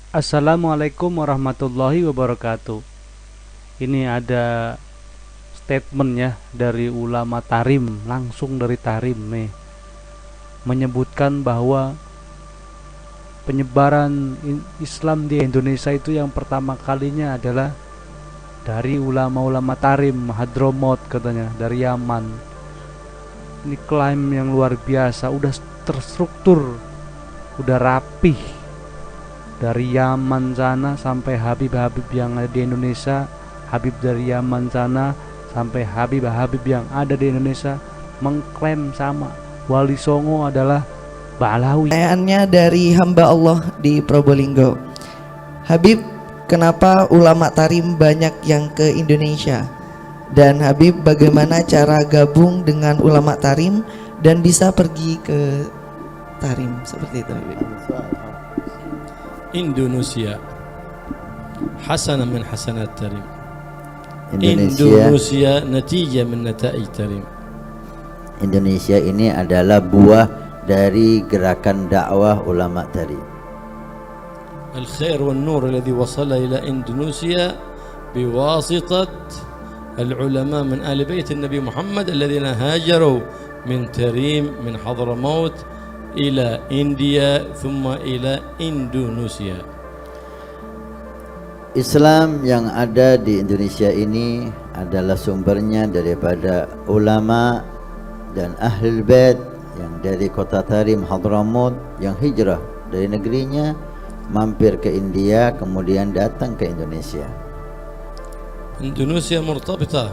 Assalamualaikum warahmatullahi wabarakatuh. Ini ada statement ya dari ulama Tarim, langsung dari Tarim nih, menyebutkan bahwa penyebaran Islam di Indonesia itu yang pertama kalinya adalah dari ulama-ulama Tarim, Hadromot katanya, dari Yaman. Ini klaim yang luar biasa, udah terstruktur, udah rapih, dari Yaman sana sampai Habib-habib yang ada di Indonesia, Habib dari Yaman sana sampai Habib-habib yang ada di Indonesia mengklaim sama, Wali Songo adalah Balawi. Pertanyaannya dari hamba Allah di Probolinggo. Habib, kenapa ulama Tarim banyak yang ke Indonesia? Dan Habib, bagaimana cara gabung dengan ulama Tarim dan bisa pergi ke Tarim? Seperti itu, Habib. Indonesia حسنة من حسنات تريم. Indonesia نتيجة من نتائج تريم. Indonesia ini adalah buah dari gerakan dakwah ulama Tarim. الخير والنور الذي وصل إلى إندونيسيا بواسطة العلماء من آل بيت النبي محمد الذين هاجروا من تريم من حضرموت إلى إنديا ثم إلى إندونيسيا. Islam yang ada di Indonesia ini adalah sumbernya daripada ulama dan ahlul bait yang dari kota Tarim Hadramut yang hijrah dari negerinya mampir ke India kemudian datang ke Indonesia. إندونيسيا مرتبطة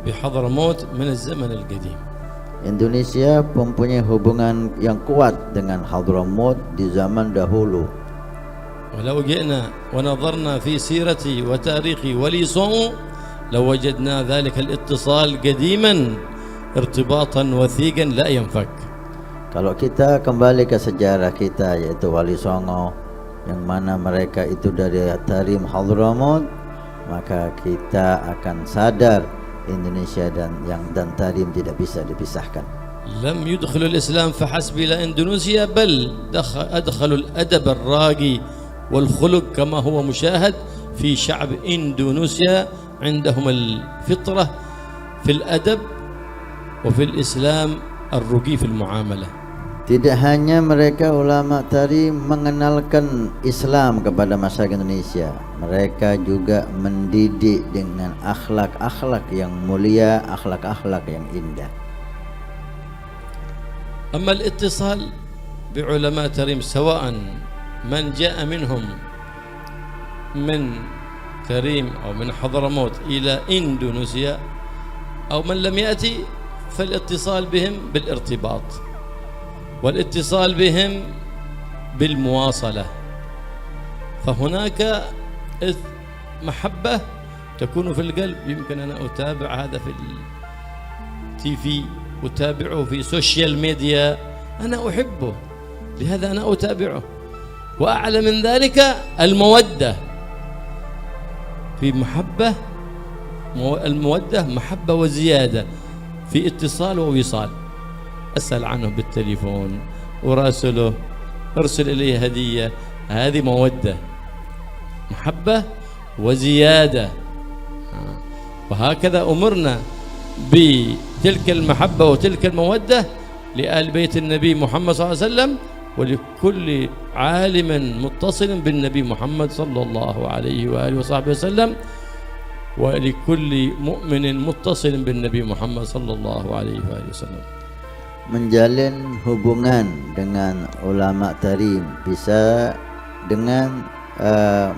بحضرموت من الزمن القديم. Indonesia mempunyai hubungan yang kuat dengan Hadramut di zaman dahulu. ولو جئنا ونظرنا في سيرة وتاريخ ولي صونغ لوجدنا ذلك الاتصال قديما ارتباطا وثيقا لا ينفك. Kalau kita kembali ke sejarah kita yaitu Wali Songo yang mana mereka itu dari Tarim Hadramut, maka kita akan sadar Indonesia dan Tarim tidak bisa dipisahkan. لم يدخل الإسلام فحسب إلى إندونيسيا بل أدخلوا الأدب الراقي والخلق كما هو مشاهد في شعب إندونيسيا. عندهم الفطرة في الأدب وفي الإسلام الرقي في المعاملة. Tidak hanya mereka ulama Tarim mengenalkan Islam kepada masyarakat Indonesia, mereka juga mendidik dengan akhlak-akhlak yang mulia, akhlak-akhlak yang indah. أما الاتصال بعلماء تريم سواء من جاء منهم من تريم أو من حضرموت إلى إندونيسيا أو من لم يأتي، فالاتصال بهم بالارتباط والاتصال بهم بالمواصلة. فهناك محبة تكون في القلب. يمكن أنا أتابع هذا في التيفي، أتابعه في سوشيال ميديا، أنا أحبه، لهذا أنا أتابعه. وأعلى من ذلك المودة، في محبة، المودة محبة وزيادة، في اتصال ووصال. أسأل عنه بالتليفون، أراسله، أرسل إليه هدية، هذه مودة، محبة وزيادة. وهكذا أمرنا بتلك المحبة وتلك المودة لآل بيت النبي محمد صلى الله عليه وسلم ولكل عالم متصل بالنبي محمد صلى الله عليه وآله وصحبه وسلم ولكل مؤمن متصل بالنبي محمد صلى الله عليه وآله وسلم. Menjalin hubungan dengan ulama Tarim bisa dengan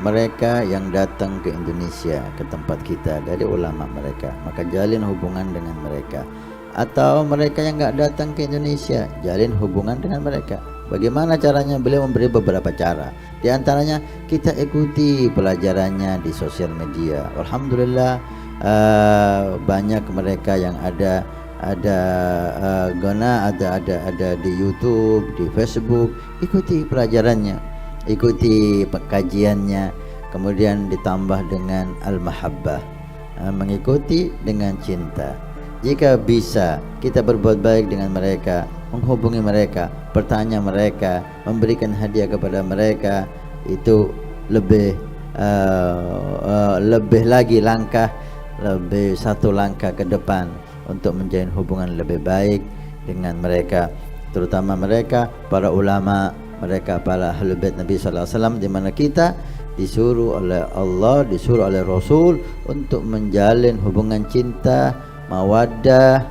mereka yang datang ke Indonesia, ke tempat kita dari ulama mereka, maka jalin hubungan dengan mereka. Atau mereka yang enggak datang ke Indonesia, jalin hubungan dengan mereka. Bagaimana caranya? Beliau memberi beberapa cara. Di antaranya kita ikuti pelajarannya di sosial media. Alhamdulillah banyak mereka yang ada di YouTube, di Facebook. Ikuti pelajarannya, ikuti kajiannya, kemudian ditambah dengan al-mahabbah, mengikuti dengan cinta. Jika bisa kita berbuat baik dengan mereka, menghubungi mereka, bertanya mereka, memberikan hadiah kepada mereka, itu lebih lebih lagi satu langkah ke depan untuk menjalin hubungan lebih baik dengan mereka, terutama mereka para ulama, mereka para ahlul bait Nabi sallallahu alaihi wasallam, di mana kita disuruh oleh Allah, disuruh oleh Rasul untuk menjalin hubungan cinta, mawaddah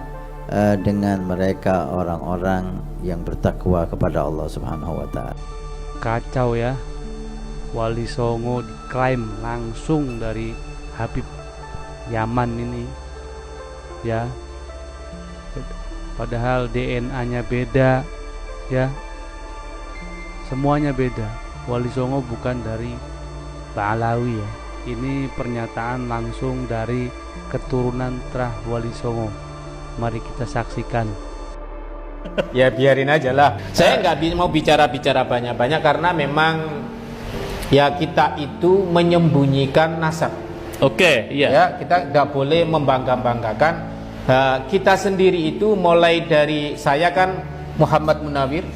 dengan mereka orang-orang yang bertakwa kepada Allah Subhanahu wa taala. Kacau ya, Wali Songo diklaim langsung dari Habib Yaman ini ya, padahal DNA-nya beda ya, semuanya beda. Wali Songo bukan dari Ba'alawi ya, ini pernyataan langsung dari keturunan Trah Wali Songo. Mari kita saksikan. Ya biarin aja lah. Saya nggak mau bicara-bicara banyak-banyak karena memang ya kita itu menyembunyikan nasab. Oke, iya. Ya, kita nggak boleh membangga-banggakan. Kita sendiri itu mulai dari saya kan Muhammad Munawir,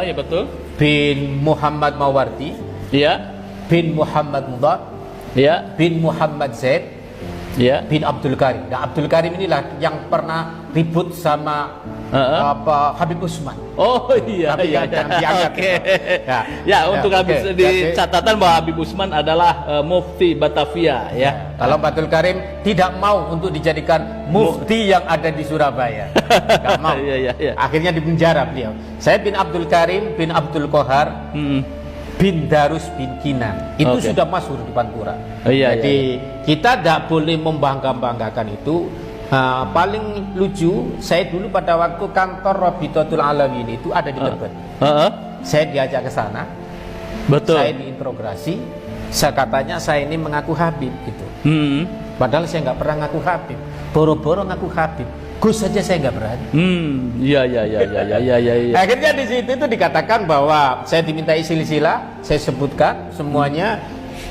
Ya betul. bin Muhammad Mawardi, Iya, bin Muhammad Mudad, iya, bin Muhammad Zaid, iya. bin Abdul Karim. Nah, Abdul Karim inilah yang pernah ribut sama Habib Usman. Oh iya, Tapi iya. jangan diangkat. Oke. Ya. Ya, untuk Ya, habis oke. di Jadi- catatan bahwa Habib Usman adalah mufti Batavia ya. Kalau Abdul Karim tidak mau untuk dijadikan mufti yang ada di Surabaya, nggak mau. Iya, iya. Akhirnya dipenjara beliau. Saya bin Abdul Karim bin Abdul Kohar bin Darus bin Kinan. Itu Oke. sudah masyhur di Pantura. Oh, iya, Jadi kita tidak boleh membangga-banggakan itu. Paling lucu, saya dulu pada waktu kantor Rabitatul Alamin itu ada di Tebet. Saya diajak ke sana. Betul. Saya diinterogasi. Saya katanya saya ini mengaku Habib gitu. Padahal saya nggak pernah ngaku Habib. Boro-boro ngaku Habib. Gus saja saya nggak berani. Iya, iya, iya, iya, iya, iya, iya. Akhirnya di situ itu dikatakan bahwa saya dimintai silsilah, saya sebutkan semuanya.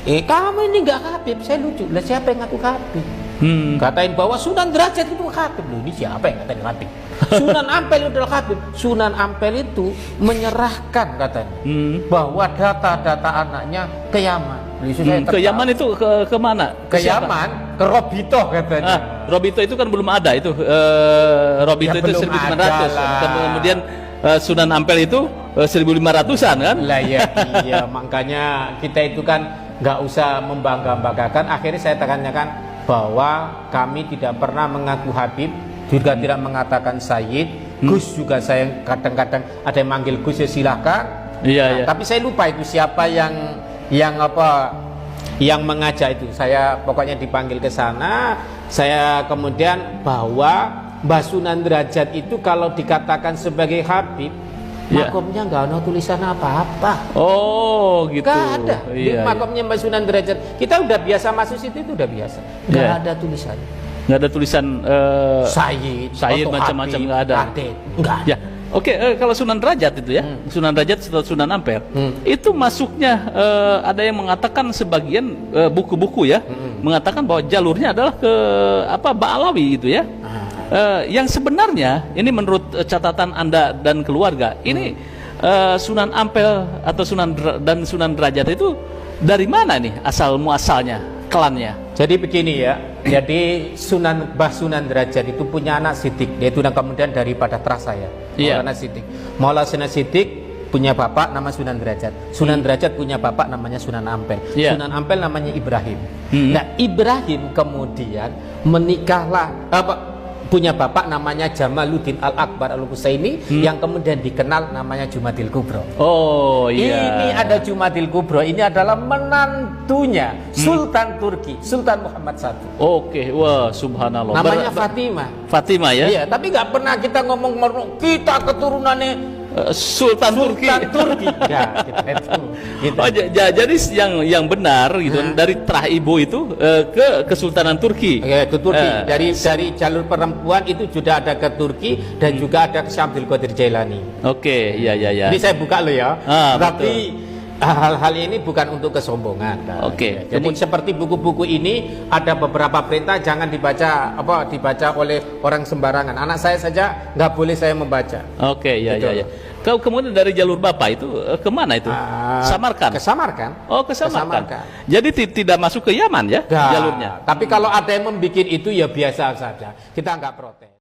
Kamu ini nggak Habib, saya lucu. Lah siapa yang ngaku Habib? Katain bahwa Sunan Derajat itu Habib. Loh, ini siapa yang ngatain Habib? Sunan Ampel itu adalah Habib. Sunan Ampel itu menyerahkan katanya bahwa data-data anaknya ke Yaman. Loh, itu saya Ke tertawa. Yaman itu ke mana? Ke siapa? Yaman, ke Robito katanya. Robito itu kan belum ada itu. Robito Ya, itu belum 1900. ada lah. Kemudian Sunan Ampel itu 1500-an kan? Lah ya, iya, makanya kita itu kan nggak usah membangga-banggakan. Akhirnya saya tanyakan bahwa kami tidak pernah mengaku Habib, juga tidak mengatakan Sayyid. Gus juga saya kadang-kadang ada yang manggil Gus, ya silakan. Iya, iya. Tapi saya lupa itu siapa yang mengajak itu. Saya pokoknya dipanggil ke sana. Saya kemudian bahwa Mbah Sunan Derajat itu kalau dikatakan sebagai Habib, Iya. makomnya nggak ada tulisan apa-apa. Oh, gitu. Nggak ada. Di Iya, iya. makomnya Mbah Sunan Derajat. Kita udah biasa masuk situ, itu udah biasa. Nggak Iya. ada tulisan. Nggak ada tulisan Sayyid, Sayyid atau macam-macam Habib, nggak ada. Raden. Nggak ada. Ya, oke. Kalau Sunan Derajat itu ya, Sunan Derajat setelah Sunan Ampel, itu masuknya ada yang mengatakan sebagian buku-buku ya, mengatakan bahwa jalurnya adalah ke Ba'alawi gitu ya. Yang sebenarnya ini menurut catatan Anda dan keluarga, ini Sunan Ampel atau Sunan Derajat itu dari mana nih asal muasalnya, klannya? Jadi begini ya, jadi Mbah Sunan Derajat itu punya anak Sidik, yaitu dan kemudian daripada terah saya, Iya. Maulana Sidik. Maulana Sidik punya bapak nama Sunan Derajat. Sunan Derajat punya bapak namanya Sunan Ampel. Iya. Sunan Ampel namanya Ibrahim. Nah, Ibrahim kemudian menikahlah punya bapak namanya Jamaluddin Al-Akbar Al-Husaini yang kemudian dikenal namanya Jumadil Kubro. Oh iya. Ini ada Jumadil Kubro, ini adalah menantunya Sultan Turki, Sultan Muhammad I. Oke, wah subhanallah. Namanya Fatimah. Fatimah ya. Iya, tapi nggak pernah kita ngomong kita keturunannya Sultan Turki. Sultan Turki. Ya, gitu. Oh, jadi yang benar gitu dari Trah Ibo itu ke Kesultanan Turki. Oke, ke Turki. Dari jalur perempuan itu sudah ada ke Turki dan juga ada ke Syekh Abdul Qadir Jailani. Oke, iya. Ini saya buka lo ya. Ah, Tapi hal-hal ini bukan untuk kesombongan. Oke. Jadi seperti buku-buku ini ada beberapa perintah jangan dibaca oleh orang sembarangan. Anak saya saja nggak boleh saya membaca. Oke, ya, Gitu. ya, ya. Kau kemudian dari jalur Bapak itu kemana itu? Samarkand. Ke Samarkand. Oh, ke Samarkand. Samarkand. Jadi tidak masuk ke Yaman ya Nggak. jalurnya. Tapi kalau ada yang membuat itu ya biasa saja. Kita nggak protes.